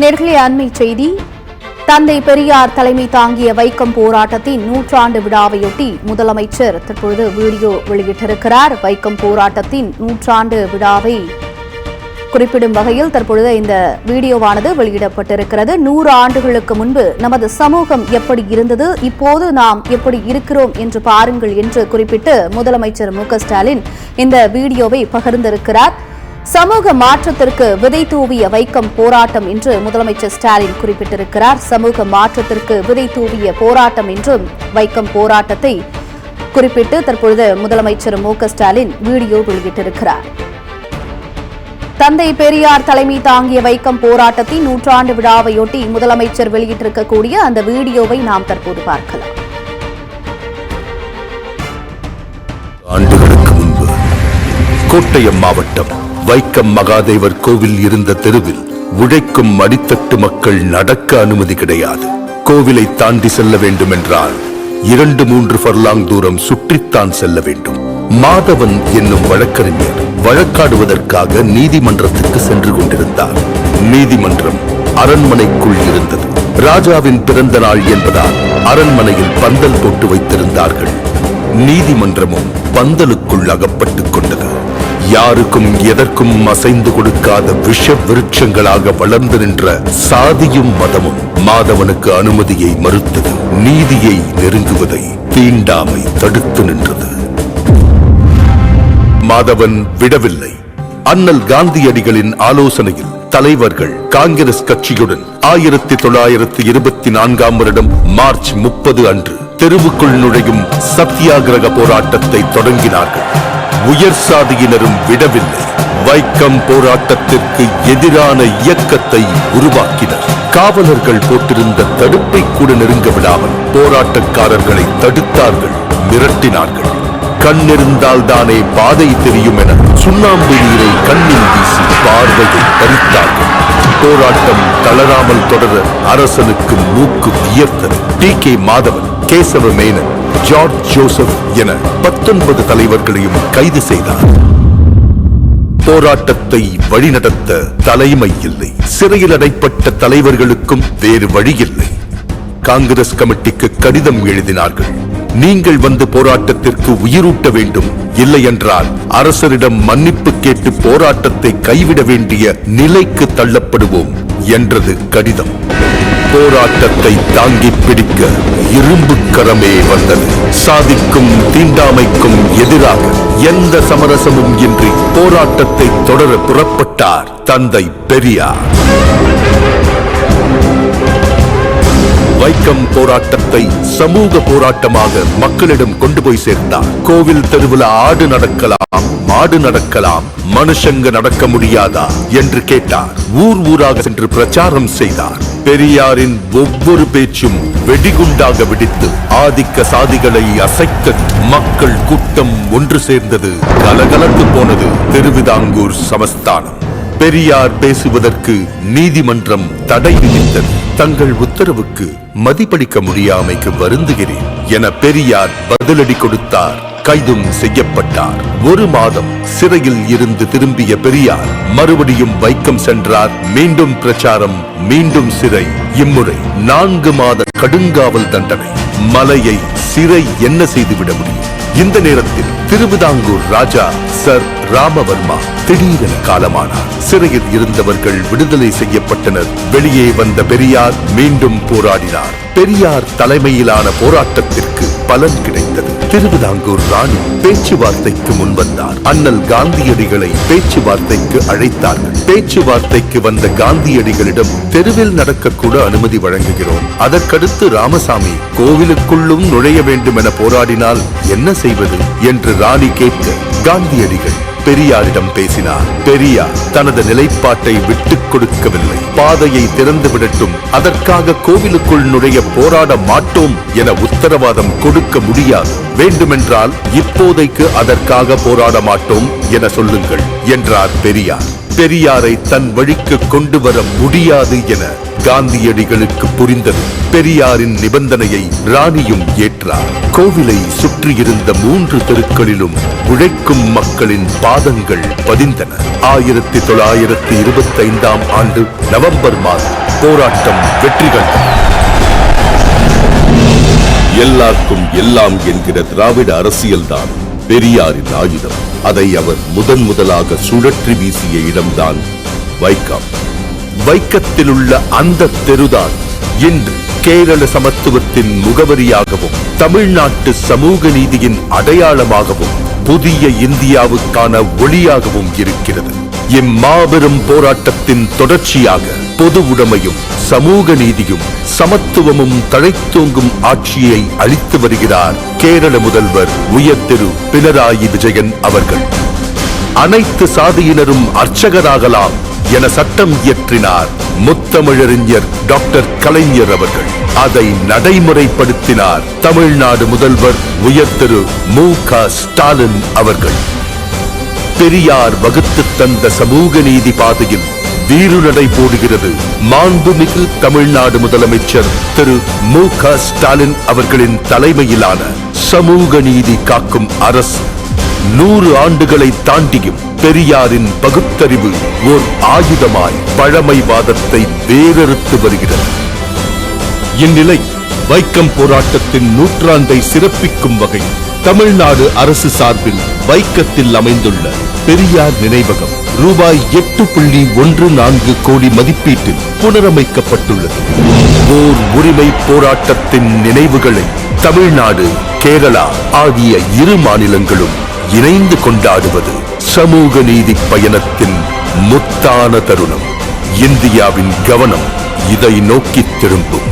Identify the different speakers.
Speaker 1: நேர்களே, அண்மை செய்தி. தந்தை பெரியார் தலைமை தாங்கிய வைக்கம் போராட்டத்தின் 100ஆண்டு விழாவையொட்டி முதலமைச்சர் தற்பொழுது வீடியோ வெளியிட்டிருக்கிறார். வைக்கம் போராட்டத்தின் 100ஆண்டு விழாவை குறிப்பிடும் வகையில் தற்பொழுது இந்த வீடியோவானது வெளியிடப்பட்டிருக்கிறது. 100 ஆண்டுகளுக்கு முன்பு நமது சமூகம் எப்படி இருந்தது, இப்போது நாம் எப்படி இருக்கிறோம் என்று பாருங்கள் என்று குறிப்பிட்டு முதலமைச்சர் மு.க.ஸ்டாலின் இந்த வீடியோவை பகிர்ந்திருக்கிறார். சமூக மாற்றத்திற்கு விதை தூவிய வைக்கம் போராட்டம் என்று முதலமைச்சர் ஸ்டாலின் குறிப்பிட்டிருக்கிறார். சமூக மாற்றத்திற்கு விதை தூவிய போராட்டம் என்றும் வைக்கம் போராட்டத்தை குறிப்பிட்டு தற்பொழுது முதலமைச்சர் மு.க.ஸ்டாலின் வீடியோ வெளியிட்டிருக்கிறார். தந்தை பெரியார் தலைமை தாங்கிய வைக்கம் போராட்டத்தின் 100ஆண்டு விழாவையொட்டி முதலமைச்சர் வெளியிட்டிருக்கக்கூடிய அந்த வீடியோவை நாம் தற்போது பார்க்கலாம்.
Speaker 2: ஆண்டுகளுக்கு முன்பு கோட்டயம் மாவட்டம் வைக்கம் மகாதேவர் கோவில் இருந்த தெருவில் உழைக்கும் அடித்தட்டு மக்கள் நடக்க அனுமதி கிடையாது. கோவிலை தாண்டி செல்ல வேண்டும் என்றால் 2-3 ஃபர்லாங் தூரம் சுற்றித்தான் செல்ல வேண்டும். மாதவன் என்னும் வழக்கறிஞர் வழக்காடுவதற்காக நீதிமன்றத்துக்கு சென்று கொண்டிருந்தார். நீதிமன்றம் அரண்மனைக்குள் இருந்தது. ராஜாவின் பிறந்த நாள் என்பதால் அரண்மனையில் பந்தல் போட்டு வைத்திருந்தார்கள். நீதிமன்றமும் பந்தலுக்குள் அகப்பட்டுக் கொண்டது. யாருக்கும் எதற்கும் அசைந்து கொடுக்காத விஷ விருட்சங்களாக வளர்ந்து நின்ற சாதியும் மதமும் மாதவனுக்கு அனுமதியை மறுத்தது. நீதியை நெருங்குவதை தீண்டாமை தடுத்து நின்றது. மாதவன் விடவில்லை. அண்ணல் காந்தியடிகளின் ஆலோசனையில் தலைவர்கள் காங்கிரஸ் கட்சியுடன் 1924ஆம் வருடம் மார்ச் 30 அன்று தெருவுக்குள் நுழையும் சத்தியாகிரக போராட்டத்தை தொடங்கினார்கள். உயர் சாதியினரும் விடவில்லை. வைக்கம் போராட்டத்திற்கு எதிரான இயக்கத்தை உருவாக்கினர். காவலர்கள் போட்டிருந்த தடுப்பை கூட நெருங்க விடாமல் போராட்டக்காரர்களை தடுத்தார்கள், மிரட்டினார்கள். கண்ணிருந்தால் தானே பாதை தெரியும் என சுண்ணாம்பு நீரை கண்ணில் வீசி பார்வையை பறித்தார்கள். போராட்டம் தளராமல் தொடர அரசனுக்கு மூக்கு வியர்த்தது. T K. Madhavan, Kesava Menon, George Joseph என 19 தலைவர்களையும் கைது செய்தார். போராட்டத்தை வழிநடத்த தலைமை இல்லை. சிறையில் அடைப்பட்ட தலைவர்களுக்கும் வேறு வழி இல்லை. காங்கிரஸ் கமிட்டிக்கு கடிதம் எழுதினார்கள். நீங்கள் வந்து போராட்டத்திற்கு உயிரூட்ட வேண்டும், இல்லை என்றால் அரசரிடம் மன்னிப்பு கேட்டு போராட்டத்தை கைவிட வேண்டிய நிலைக்கு தள்ளப்படுவோம் என்றது கடிதம். போராட்டத்தை தாங்கி பிடிக்க இரும்பு கரமே வந்தது. சாதிக்கும் தீண்டாமைக்கும் எதிராக எந்த சமரசமும் இன்றி போராட்டத்தை தொடர புறப்பட்டார் தந்தை பெரியார். வைக்கம் போராட்டத்தை சமூக போராட்டமாக மக்களிடம் கொண்டு போய் சேர்த்தார். கோவில் தெருவில் ஆடு நடக்கலாம், மாடு நடக்கலாம், மனுஷங்க நடக்க முடியாதா என்று கேட்டார். ஊர் ஊராக சென்று பிரச்சாரம் செய்தார். பெரியாரின் ஒவ்வொரு பேச்சும் வெடிகுண்டாக வெடித்து ஆதிக்க சாதிகளை அசைக்க மக்கள் கூட்டம் ஒன்று சேர்ந்தது. கலகலத்து போனது திருவிதாங்கூர் சமஸ்தானம். பெரியார் பேசுவதற்கு நீதிமன்றம் தடை விதித்தது. தங்கள் உத்தரவுக்கு மதிப்பளிக்க முடியாமைக்கு வருந்துகிறேன் என பெரியார் பதிலடி கொடுத்தார். கைதும் செய்யப்பட்டார். 1 மாதம் சிறையில் இருந்து திரும்பிய பெரியார் மறுபடியும் வைக்கம் சென்றார். மீண்டும் பிரச்சாரம், மீண்டும் சிறை. இம்முறை 4 மாத கடுங்காவல் தண்டனை. மலையை சிறை என்ன செய்துவிட முடியும்? இந்த நேரத்தில் திருவிதாங்கூர் ராஜா சர் ராமவர்மா திடீரென காலமானார். சிறையில் இருந்தவர்கள் விடுதலை செய்யப்பட்டனர். வெளியே வந்த பெரியார் மீண்டும் போராடினார். பெரியார் தலைமையிலான போராட்டத்திற்கு பலன் கிடைத்தது. திருவிதாங்கூர் ராணி பேச்சுவார்த்தைக்கு முன்வந்தார். அண்ணல் காந்தியடிகளை பேச்சுவார்த்தைக்கு அழைத்தார்கள். பேச்சுவார்த்தைக்கு வந்த காந்தியடிகளிடம் தெருவில் நடக்கக்கூட அனுமதி வழங்குகிறோம், அதற்கடுத்து ராமசாமி கோவிலுக்குள்ளும் நுழைய வேண்டும் என போராடினால் என்ன செய்வது என்று ராணி கேட்க காந்தியடிகள் பெரியாரிடம் பேசினார். பெரியார் தனது நிலைப்பாட்டை விட்டுக் கொடுக்கவில்லை. பாதையை திறந்து விடட்டும், அதற்காக கோவிலுக்குள் நுழைய போராட மாட்டோம் என உத்தரவாதம் கொடுக்க முடியாது. வேண்டுமென்றால் இப்போதைக்கு அதற்காக போராட மாட்டோம் என சொல்லுங்கள் என்றார் பெரியார். பெரியாரை தன் வழிக்கு கொண்டு வர முடியாது என காந்தியடிகளுக்கு புரிந்தது. பெரியாரின் நிபந்தனையை ராணியும் ஏற்றார். கோவிலை சுற்றியிருந்த 3 தெருக்களிலும் உழைக்கும் மக்களின் பாதங்கள் பதிந்தன. 1925ஆம் ஆண்டு நவம்பர் மாதம் போராட்டம் வெற்றி கண்டது. எல்லாருக்கும் எல்லாம் என்கிற திராவிட அரசியல்தான் பெரியாரின் ஆயுதம். அதை அவர் முதலாக சுழற்றி வீசிய இடம்தான் வைக்கம். வைக்கத்திலுள்ள அந்த தெருதான் இன்று கேரள சமத்துவத்தின் முகவரியாகவும் தமிழ்நாட்டு சமூக நீதியின் அடையாளமாகவும் புதிய இந்தியாவுக்கான ஒளியாகவும் இருக்கிறது. இம்மாபெரும் போராட்டத்தின் தொடர்ச்சியாக பொது உடைமையும் சமூக நீதியும் சமத்துவமும் தழைத்தோங்கும் ஆட்சியை அளித்து வருகிறார் கேரள முதல்வர் உயர் திரு பினராயி விஜயன் அவர்கள். அனைத்து சாதியினரும் அர்ச்சகராகலாம் என சட்டம் இயற்றினார் முத்தமிழறிஞர் டாக்டர் கலைஞர் அவர்கள். அதை நடைமுறைப்படுத்தினார் தமிழ்நாடு முதல்வர் உயர் திரு மு.க. ஸ்டாலின் அவர்கள். பெரியார் வகுத்து தந்த சமூக நீதி பாதையில் வீறுநடை போடுகிறது மாண்புமிகு தமிழ்நாடு முதலமைச்சர் திரு மு.க. ஸ்டாலின் அவர்களின் தலைமையிலான சமூக நீதி காக்கும் அரசு. 100 ஆண்டுகளை தாண்டியும் பெரியாரின் பகுத்தறிவு ஓர் ஆயுதமாய் பழமைவாதத்தை வேறறுத்து வருகிறது. இந்நிலை வைக்கம் போராட்டத்தின் 100ஆண்டை சிறப்பிக்கும் வகையில் தமிழ்நாடு அரசு சார்பில் வைக்கத்தில் அமைந்துள்ள பெரியார் நினைவகம் ரூபாய் 8.14 கோடி மதிப்பீட்டில் புனரமைக்கப்பட்டுள்ளது. ஓர் உரிமை போராட்டத்தின் நினைவுகளை தமிழ்நாடு, கேரளா ஆகிய 2 மாநிலங்களும் இணைந்து கொண்டாடுவது சமூக நீதி பயணத்தின் முத்தான தருணம். இந்தியாவின் கவனம் இதை நோக்கி திரும்பும்.